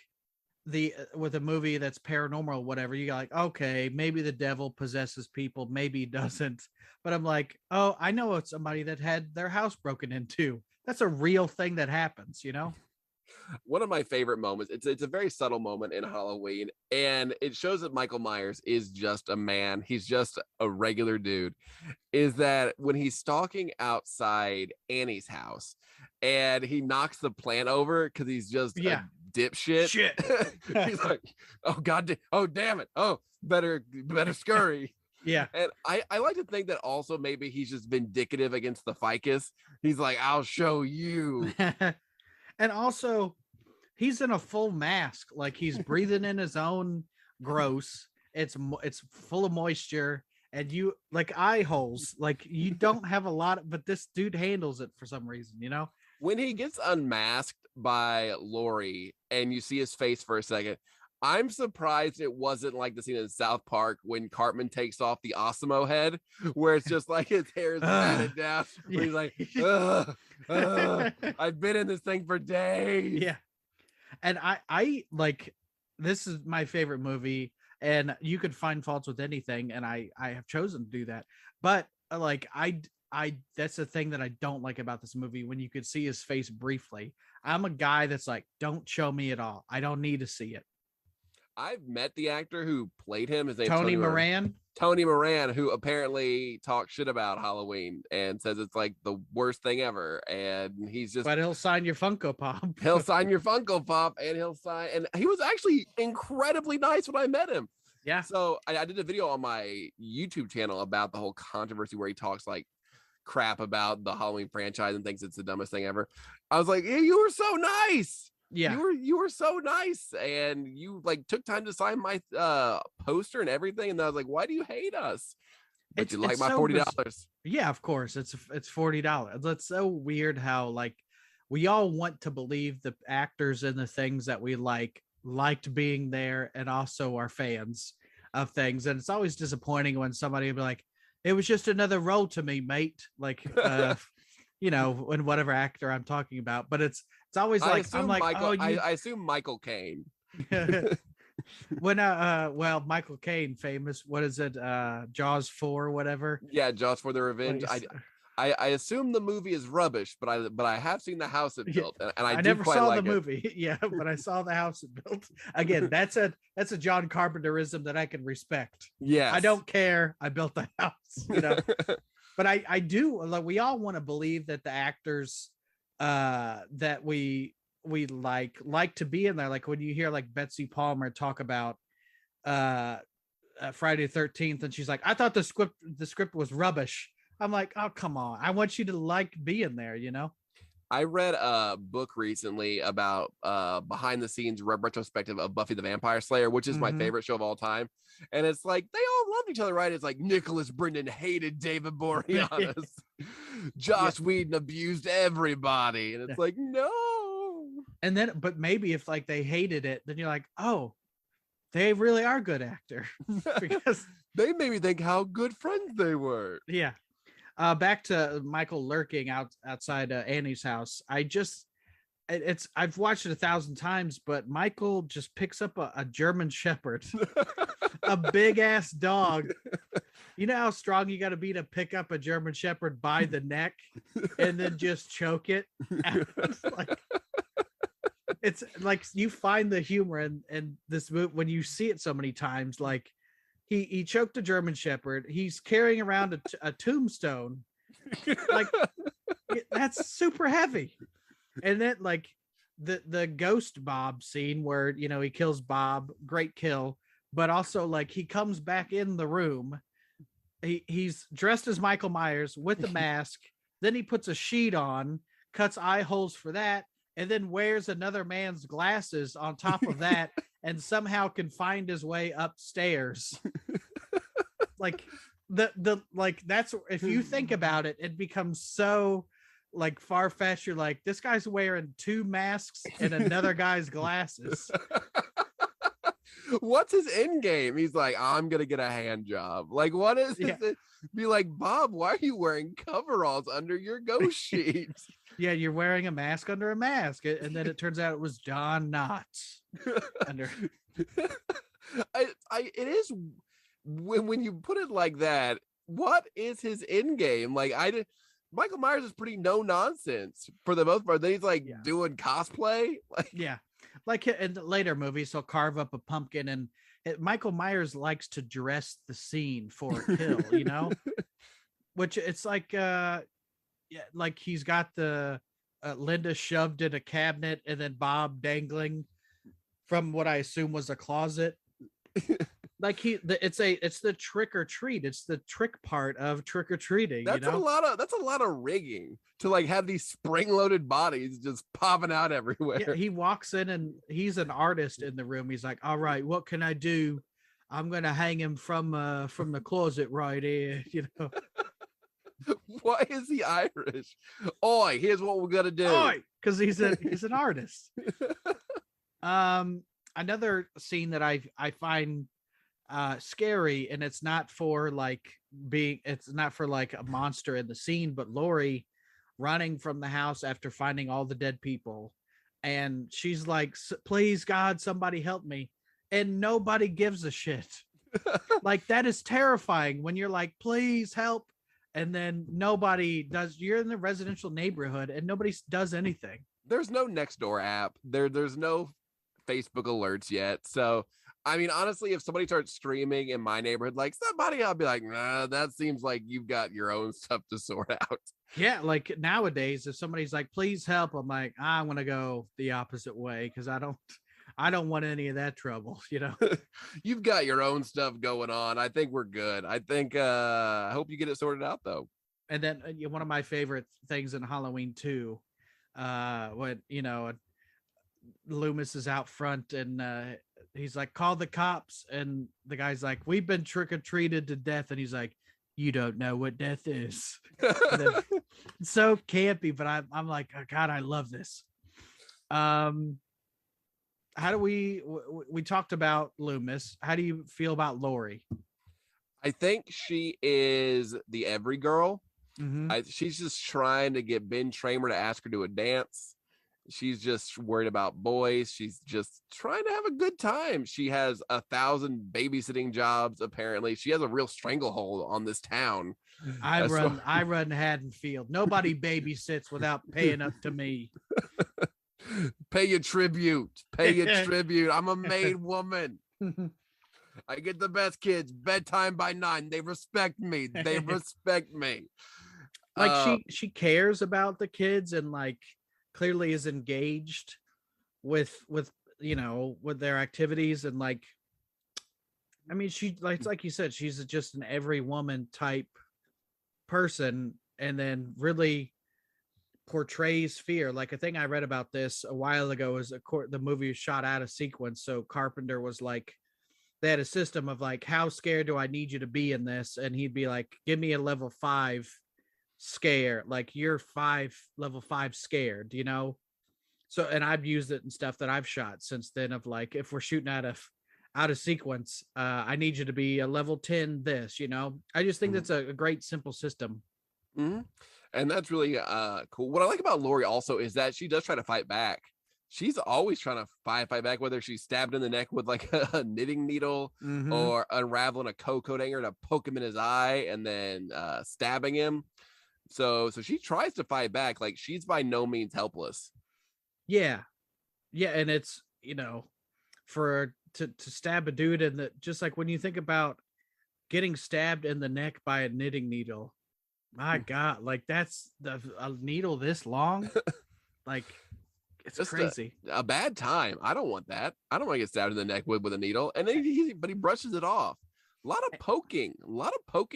with a movie that's paranormal or whatever, you got like, okay, maybe the devil possesses people, maybe he doesn't. But I'm like, oh, I know it's somebody that had their house broken into. That's a real thing that happens, One of my favorite moments, it's a very subtle moment in Halloween, and it shows that Michael Myers is just a man. He's just a regular dude. Is that when he's stalking outside Annie's house and he knocks the plant over because he's just a dipshit. He's like, oh god, oh damn it, oh better scurry. Yeah. And I like to think that also maybe he's just vindictive against the ficus. He's like, I'll show you. And also, he's in a full mask, like he's breathing in his own gross. It's full of moisture, and you like eye holes. Like, you don't have a lot, but this dude handles it for some reason, When he gets unmasked by Lori and you see his face for a second, I'm surprised it wasn't like the scene in South Park when Cartman takes off the Osimo head, where it's just like his hair is matted down. Where he's like, I've been in this thing for days. Yeah. And I like, this is my favorite movie, and you could find faults with anything, and I have chosen to do that. But like I that's the thing that I don't like about this movie, when you could see his face briefly. I'm a guy that's like, don't show me at all. I don't need to see it. I've met the actor who played him. His name Tony Moran. Tony Moran, who apparently talks shit about Halloween and says it's like the worst thing ever. And he's just, But he'll sign your Funko Pop. He'll sign your Funko Pop, and and he was actually incredibly nice when I met him. Yeah. So I did a video on my YouTube channel about the whole controversy where he talks like crap about the Halloween franchise and thinks it's the dumbest thing ever. I was like, hey, you were so nice. Yeah, you were so nice, and you like took time to sign my poster and everything. And I was like, why do you hate us? But you like my $40. Yeah, of course. It's $40. That's so weird how like we all want to believe the actors and the things that we liked being there, and also are fans of things. And it's always disappointing when somebody will be like, it was just another role to me, mate. Like you know, in whatever actor I'm talking about. But it's always like, I'm like, I assume Michael Caine. When well, Michael Caine, famous, what is it, Jaws 4, whatever. Yeah, Jaws for the Revenge. I assume the movie is rubbish, but I have seen the house it built, and I never quite saw like the movie. Yeah, but I saw the house it built. Again, that's a John Carpenterism that I can respect. Yeah, I don't care. I built the house, you know. But I do, like, we all want to believe that the actors that we like to be in there. Like when you hear like Betsy Palmer talk about Friday the 13th, and she's like, I thought the script was rubbish. I'm like, oh, come on. I want you to like being there, you know? I read a book recently about behind the scenes retrospective of Buffy the Vampire Slayer, which is my favorite show of all time. And it's like, they all loved each other, right? It's like Nicholas Brendan hated David Boreanaz. Joss Whedon abused everybody. And it's like, no. And then, but maybe if like they hated it, then you're like, oh, they really are good actor. Because they made me think how good friends they were. Yeah. Back to Michael lurking outside Annie's house. I've watched it 1,000 times, but Michael just picks up a German Shepherd, a big ass dog. You know how strong you got to be to pick up a German Shepherd by the neck and then just choke it. It's like you find the humor in this movie when you see it so many times. Like he choked a German Shepherd. He's carrying around a tombstone. Like that's super heavy. And then like the ghost Bob scene where, you know, he kills Bob, great kill, but also like he comes back in the room. He's dressed as Michael Myers with the mask. Then he puts a sheet on, cuts eye holes for that, and then wears another man's glasses on top of that, and somehow can find his way upstairs. Like the like that's, if you think about it, it becomes so like far-fetched. You're like, this guy's wearing two masks and another guy's glasses. What's his end game? He's like, I'm gonna get a hand job. Like, what is it? Be like, Bob, why are you wearing coveralls under your ghost sheet? Yeah, you're wearing a mask under a mask, and then it turns out it was John Knotts under. It is when you put it like that. What is his end game? Like, Michael Myers is pretty no nonsense for the most part. Then he's like doing cosplay. Like, yeah, like in the later movies, he'll carve up a pumpkin, and Michael Myers likes to dress the scene for a kill, you know, which it's like, like he's got the Linda shoved in a cabinet and then Bob dangling from what I assume was a closet. Like it's the trick or treat. It's the trick part of trick or treating. That's you know? that's a lot of rigging to like have these spring-loaded bodies just popping out everywhere. Yeah, he walks in and he's an artist in the room. He's like, all right, what can I do? I'm gonna hang him from the closet right here, you know. Why is he Irish? Oi, here's what we're gonna do. Oi, because he's an artist. another scene that I find scary, and it's not for like it's not for like a monster in the scene, but Lori running from the house after finding all the dead people, and she's like, please God, somebody help me, and nobody gives a shit. Like, that is terrifying when you're like, please help, and then nobody does. You're in the residential neighborhood and nobody does anything. There's no Nextdoor app. There's no Facebook alerts yet. So, I mean, honestly, if somebody starts streaming in my neighborhood, like somebody, I'll be like, nah, that seems like you've got your own stuff to sort out. Yeah, like nowadays, if somebody's like, please help, I'm like, I want to go the opposite way because I don't want any of that trouble, you know. You've got your own stuff going on. I think we're good. I think I hope you get it sorted out though. And then one of my favorite things in Halloween 2, when Loomis is out front and he's like, call the cops, and the guy's like, we've been trick-or-treated to death, and he's like, you don't know what death is. Then, it's so campy, but I'm like, oh God, I love this. How do we talked about Loomis? How do you feel about Lori? I think she is the every girl. Mm-hmm. She's just trying to get Ben Tramer to ask her to a dance. She's just worried about boys. She's just trying to have a good time. She has 1,000 babysitting jobs. Apparently, she has a real stranglehold on this town. I run Haddonfield. Nobody babysits without paying up to me. Pay your tribute. Pay your tribute. I'm a made woman. I get the best kids. Bedtime by 9. They respect me. They respect me. Like she cares about the kids and like clearly is engaged with their activities, and like, I mean, she like you said, she's just an every woman type person, and then really portrays fear. Like, a thing I read about this a while ago is the movie was shot out of sequence, so Carpenter was like, they had a system of like, how scared do I need you to be in this, and he'd be like, give me a level 5 scare, like you're level 5 scared, you know. So, and I've used it in stuff that I've shot since then, of like, if we're shooting out of sequence, I need you to be a level 10 this, you know. I just think that's a great simple system. Mm-hmm. And that's really cool. What I like about Lori also is that she does try to fight back. She's always trying to fight back, whether she's stabbed in the neck with like a knitting needle, Mm-hmm. or unraveling a coat hanger to poke him in his eye and then stabbing him. So she tries to fight back. Like, she's by no means helpless. Yeah, and it's, for to stab a dude in the, just like when you think about getting stabbed in the neck by a knitting needle, my God, like that's a needle this long, like it's just crazy. A bad time. I don't want that. I don't want to get stabbed in the neck with a needle. And then he brushes it off. A lot of poking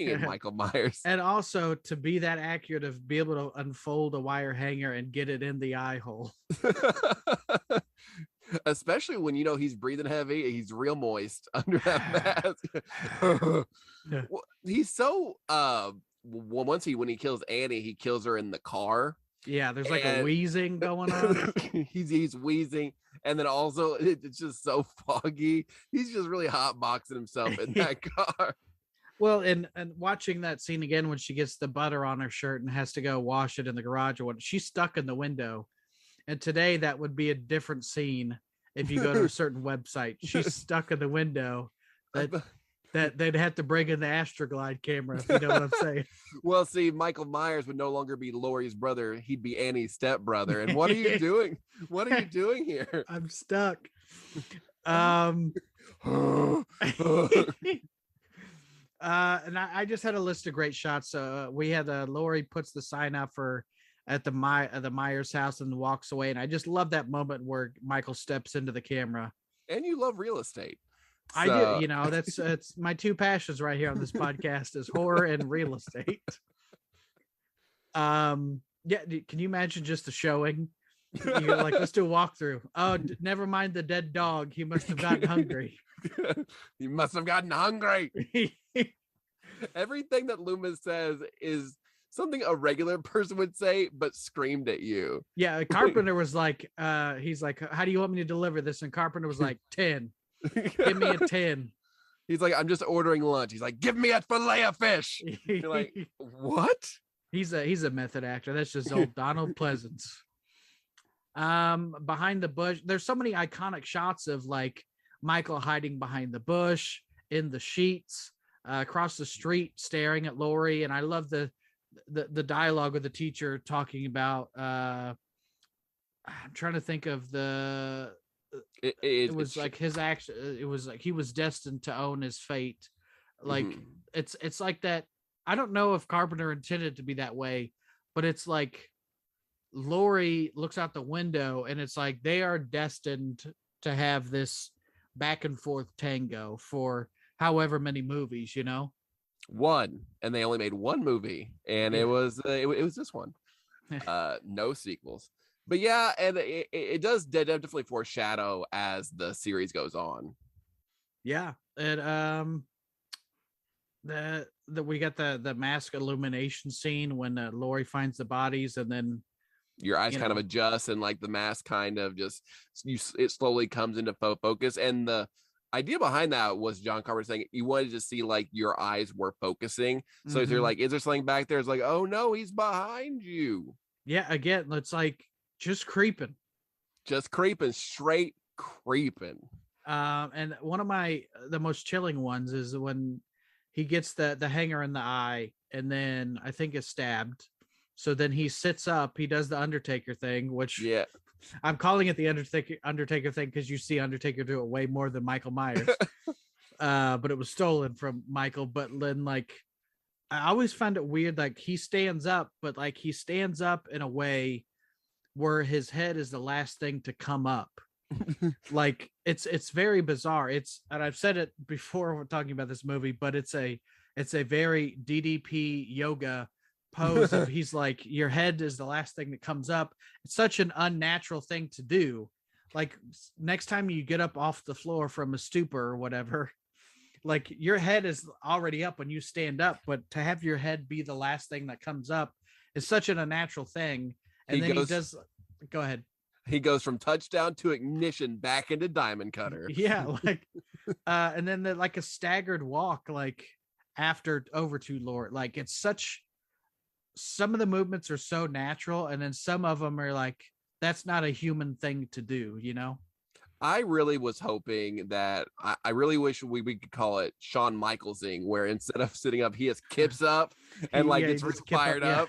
in Michael Myers. And also to be that accurate, of be able to unfold a wire hanger and get it in the eye hole. Especially when he's breathing heavy, he's real moist under that mask. Well, he's so when he kills Annie, he kills her in the car. Yeah, there's like a wheezing going on. he's wheezing, and then also it's just so foggy. He's just really hot boxing himself in that car. Well, and watching that scene again when she gets the butter on her shirt and has to go wash it in the garage, or what, she's stuck in the window. And today that would be a different scene if you go to a certain website. She's stuck in the window. That they'd have to bring in the Astroglide camera, if you know what I'm saying. Well, see, Michael Myers would no longer be Laurie's brother. He'd be Annie's stepbrother. And what are you doing? What are you doing here? I'm stuck. And I just had a list of great shots. We had Laurie puts the sign up at the Myers house and walks away. And I just love that moment where Michael steps into the camera. And you love real estate. So... I do, that's my two passions right here on this podcast is horror and real estate. Yeah, can you imagine just the showing? You're like, let's do a walkthrough. Oh, never mind the dead dog. He must have gotten hungry. He must have gotten hungry. Everything that Loomis says is something a regular person would say, but screamed at you. Yeah, Carpenter was like, he's like, how do you want me to deliver this? And Carpenter was like, 10. Give me a 10. He's like, I'm just ordering lunch. He's like, give me a fillet of fish. You're like, what? He's a method actor. That's just old Donald Pleasance. Behind the bush, there's so many iconic shots of like Michael hiding behind the bush, in the sheets, across the street, staring at Lori. And I love the dialogue with the teacher talking about. I'm trying to think of the. It was like his action. It was like he was destined to own his fate. Like it's like that. I don't know if Carpenter intended it to be that way, but it's like Lori looks out the window and it's like they are destined to have this back and forth tango for however many movies, you know? One, and they only made one movie, and it was this one. No sequels. But yeah, and it does definitely foreshadow as the series goes on. Yeah, and we got the mask illumination scene when Lori finds the bodies, and then your eyes kind of adjust, and like the mask kind of just it slowly comes into focus. And the idea behind that was John Carpenter saying you wanted to see like your eyes were focusing. So if you're like, is there something back there? It's like, oh no, he's behind you. Yeah, again, it's like just creeping, straight creeping. And one of the most chilling ones is when he gets the hanger in the eye, and then I think is stabbed. So then he sits up, he does the Undertaker thing, which I'm calling it the Undertaker thing because you see Undertaker do it way more than Michael Myers. But it was stolen from Michael. But then like I always found it weird, like he stands up, but like he stands up in a way where his head is the last thing to come up. Like it's very bizarre. And I've said it before when talking about this movie, but it's a very DDP yoga pose of he's like, your head is the last thing that comes up. It's such an unnatural thing to do. Like next time you get up off the floor from a stupor or whatever, like your head is already up when you stand up, but to have your head be the last thing that comes up is such an unnatural thing. And he does go ahead. He goes from touchdown to ignition back into diamond cutter. Yeah, like and then like a staggered walk, like after over to Lord. Like it's some of the movements are so natural, and then some of them are like that's not a human thing to do, you know? I really was hoping that I really wish we could call it Shawn Michaelsing, where instead of sitting up, he just kips up and like gets fired up.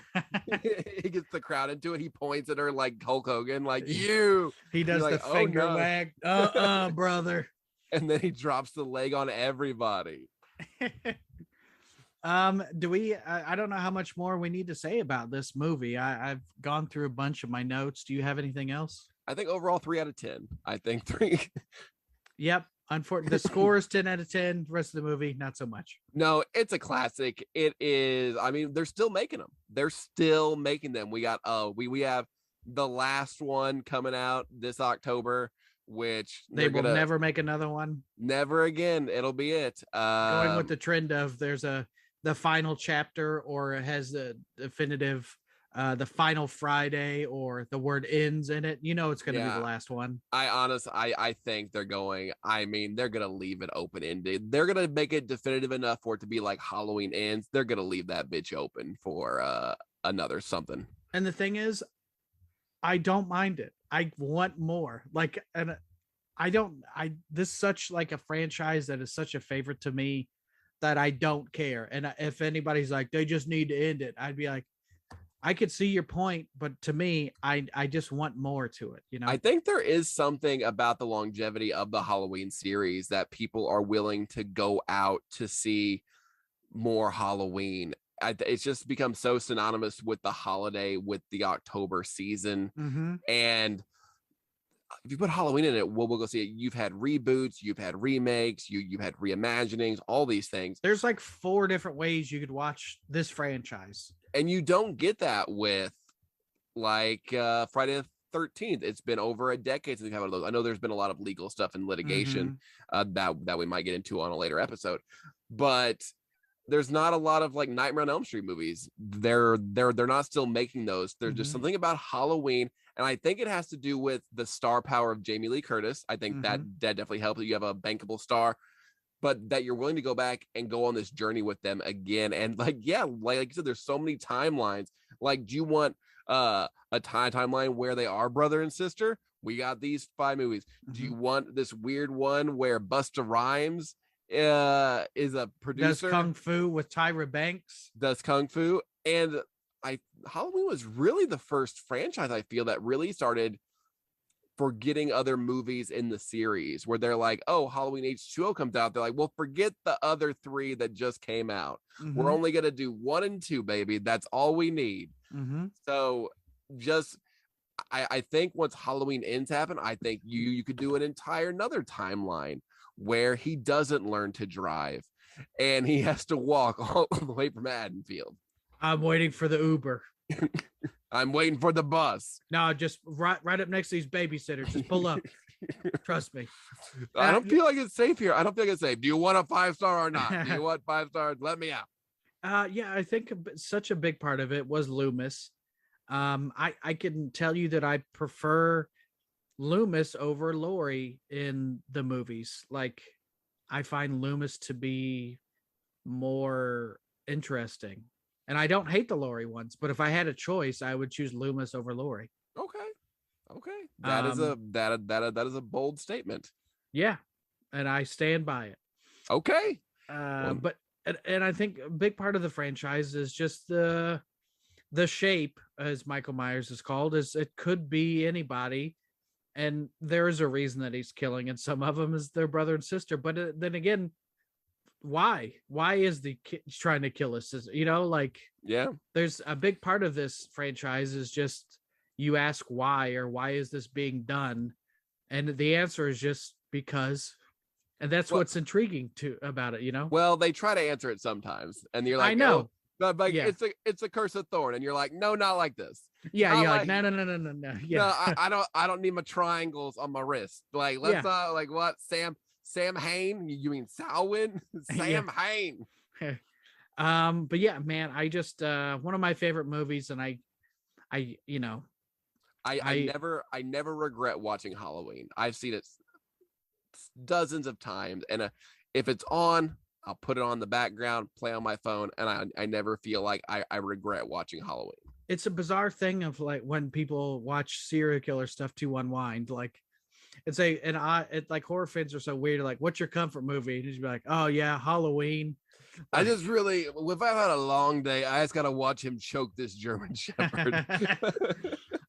He gets the crowd into it. He points at her like Hulk Hogan, like you. He does the finger wag, brother. And then he drops the leg on everybody. Do we? I don't know how much more we need to say about this movie. I've gone through a bunch of my notes. Do you have anything else? I think overall 3 out of 10. I think 3. Yep. Unfortunately, the score is 10 out of 10. The rest of the movie, not so much. No, it's a classic. It is. I mean, they're still making them. We got we have the last one coming out this October, which they will never make another one. Never again. It'll be it. Going with the trend of there's the final chapter, or it has the definitive. The final Friday, or the word ends in it, it's going to be the last one. I think they're going to leave it open-ended. They're going to make it definitive enough for it to be like Halloween Ends. They're going to leave that bitch open for another something. And the thing is, I don't mind it. I want more. Like, and this is such like a franchise that is such a favorite to me that I don't care. And if anybody's like, they just need to end it, I'd be like, I could see your point, but to me, I just want more to it. I think there is something about the longevity of the Halloween series that people are willing to go out to see more Halloween. It's just become so synonymous with the holiday, with the October season. And if you put Halloween in it, we'll go see it. You've had reboots, you've had remakes, you've had reimaginings, all these things. There's like 4 different ways you could watch this franchise. And you don't get that with like Friday the 13th. It's been over a decade since we've had one of those. I know there's been a lot of legal stuff and litigation that we might get into on a later episode. But there's not a lot of like Nightmare on Elm Street movies. They're not still making those. There's just something about Halloween, and I think it has to do with the star power of Jamie Lee Curtis. I think that definitely helps. You have a bankable star, but that you're willing to go back and go on this journey with them again. And like, yeah, like you said, there's so many timelines. Like, do you want a timeline where they are brother and sister? We got these 5 movies. Do you want this weird one where Busta Rhymes is a producer, does kung fu with Tyra Banks, does kung fu? And Halloween was really the first franchise I feel that really started forgetting other movies in the series, where they're like, oh, Halloween H2O comes out, they're like, well, forget the other 3 that just came out. We're only gonna do 1 and 2, baby. That's all we need. So just I think once Halloween Ends happen, I think you could do an entire another timeline where he doesn't learn to drive and he has to walk all the way from Haddonfield. I'm waiting for the Uber. I'm waiting for the bus. No, just right up next to these babysitters. Just pull up. Trust me. I don't feel like it's safe here. I don't feel like it's safe. Do you want a 5-star or not? Do you want 5 stars? Let me out. Yeah, I think such a big part of it was Loomis. I can tell you that I prefer Loomis over Laurie in the movies. Like, I find Loomis to be more interesting, and I don't hate the Laurie ones, but if I had a choice, I would choose Loomis over Laurie. Okay. That is a bold statement. Yeah, and I stand by it. Okay. But I think a big part of the franchise is just the shape, as Michael Myers is called, is it could be anybody. And there is a reason that he's killing, and some of them is their brother and sister. But then again, why is the kid trying to kill his sister? Like, yeah, there's a big part of this franchise is just, you ask why, or why is this being done? And the answer is just because. And that's what's intriguing about it, Well, they try to answer it sometimes, and you're like, I know. Oh, but like, yeah. It's a curse of thorn, and you're like, no, not like this. Yeah, not you're like, no. Yeah. No, I don't need my triangles on my wrist. Like, let's like what? Sam Hain? You mean Samhain? Sam Hain. But yeah, man, I just one of my favorite movies, and I never regret watching Halloween. I've seen it dozens of times, and if it's on, I'll put it on the background, play on my phone, and I never feel like I regret watching Halloween. It's a bizarre thing of like when people watch serial killer stuff to unwind. Like, it's like horror fans are so weird. Like, what's your comfort movie? And you just be like, oh yeah, Halloween. I just really, if I've had a long day, I just gotta watch him choke this German Shepherd.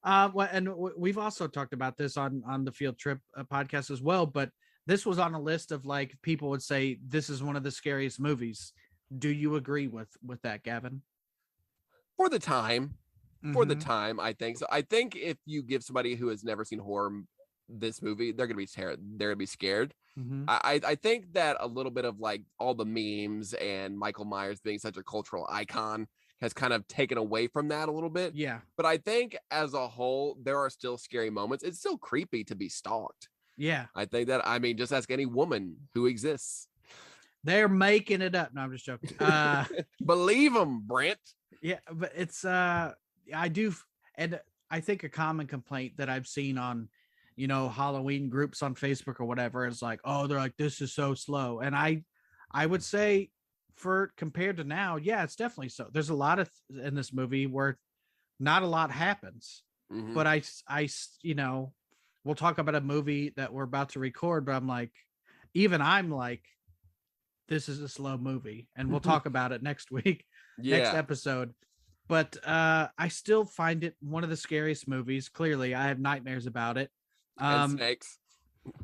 Well, and we've also talked about this on the Field Trip podcast as well, but this was on a list of like, people would say this is one of the scariest movies. Do you agree with that, Gavin? For the time, I think so. I think if you give somebody who has never seen horror this movie, they're gonna be scared. I think that a little bit of like all the memes and Michael Myers being such a cultural icon has kind of taken away from that a little bit. Yeah. But I think as a whole, there are still scary moments. It's still creepy to be stalked. Yeah. I think that, just ask any woman who exists. They're making it up. No, I'm just joking. Believe them, Brent. Yeah, but it's I do, and I think a common complaint that I've seen on Halloween groups on Facebook or whatever is like, oh, they're like, this is so slow. And I would say, for compared to now, yeah, it's definitely so. There's a lot of in this movie where not a lot happens. But I we'll talk about a movie that we're about to record, but I'm like, this is a slow movie, and we'll talk about it next week. Next episode. But I still find it one of the scariest movies. Clearly, I have nightmares about it. And snakes.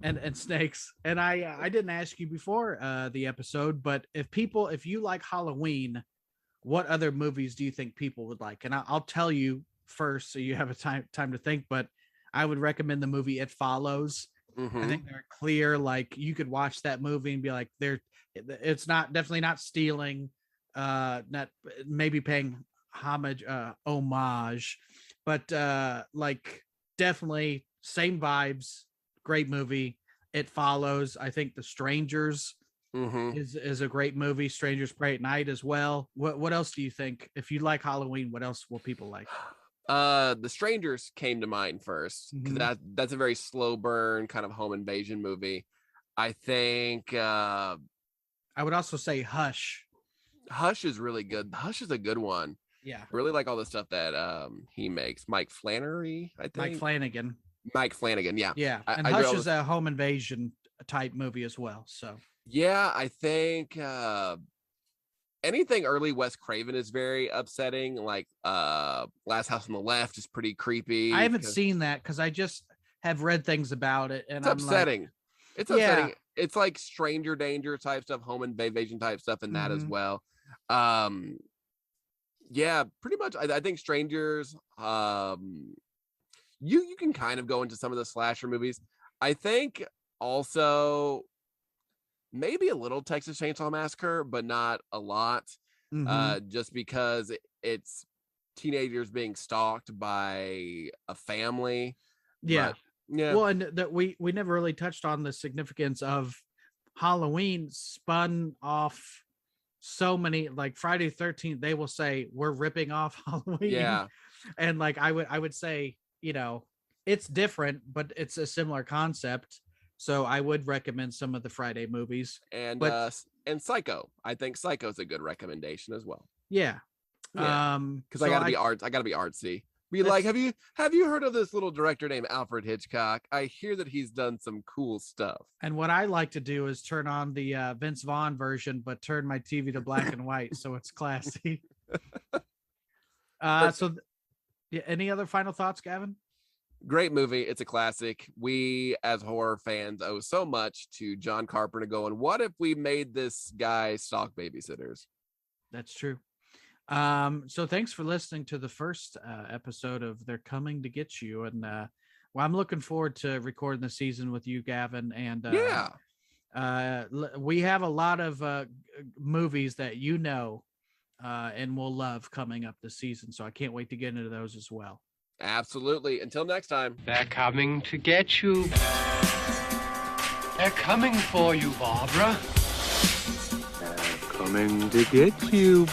And snakes. And I didn't ask you before the episode, but if you like Halloween, what other movies do you think people would like? And I'll tell you first, so you have a time to think. But I would recommend the movie It Follows. I think they're clear. Like, you could watch that movie and be like, it's definitely not stealing, not maybe paying homage, but like, definitely same vibes. Great movie. It Follows. I think The Strangers is a great movie. Strangers Pray at Night as well. What else do you think? If you like Halloween, what else will people like? The Strangers came to mind first because Mhm. that's a very slow burn kind of home invasion movie. I think I would also say Hush. Hush is really good. Hush is a good one. Yeah. I really like all the stuff that he makes. Mike Flannery, I think. Mike Flanagan. Mike Flanagan, yeah. Yeah. And I Hush is a home invasion type movie as well. So yeah, I think anything early Wes Craven is very upsetting. Like Last House on the Left is pretty creepy. I haven't seen that because I just have read things about it, and it's upsetting. It's upsetting. Yeah. It's like Stranger Danger type stuff, home invasion type stuff, and that as well. Yeah, pretty much. I think Strangers. You can kind of go into some of the slasher movies. I think also maybe a little Texas Chainsaw Massacre, but not a lot. Just because it's teenagers being stalked by a family. Yeah. But, yeah. Well, and that we never really touched on the significance of Halloween spun off so many, like Friday the 13th, they will say we're ripping off Halloween. Yeah. And like I would say, it's different, but it's a similar concept. So I would recommend some of the Friday movies. And Psycho. I think Psycho's a good recommendation as well. Yeah. Because I gotta be artsy. Like, have you heard of this little director named Alfred Hitchcock? I hear that he's done some cool stuff. And what I like to do is turn on the Vince Vaughn version, but turn my TV to black and white, so it's classy. Any other final thoughts, Gavin? Great movie. It's a classic. We, as horror fans, owe so much to John Carpenter going, what if we made this guy stock babysitters? That's true. So thanks for listening to the first episode of They're Coming to Get You. And I'm looking forward to recording the season with you, Gavin. And we have a lot of movies that and will love coming up this season. So I can't wait to get into those as well. Absolutely. Until next time. They're coming to get you. They're coming for you, Barbara. They're coming to get you.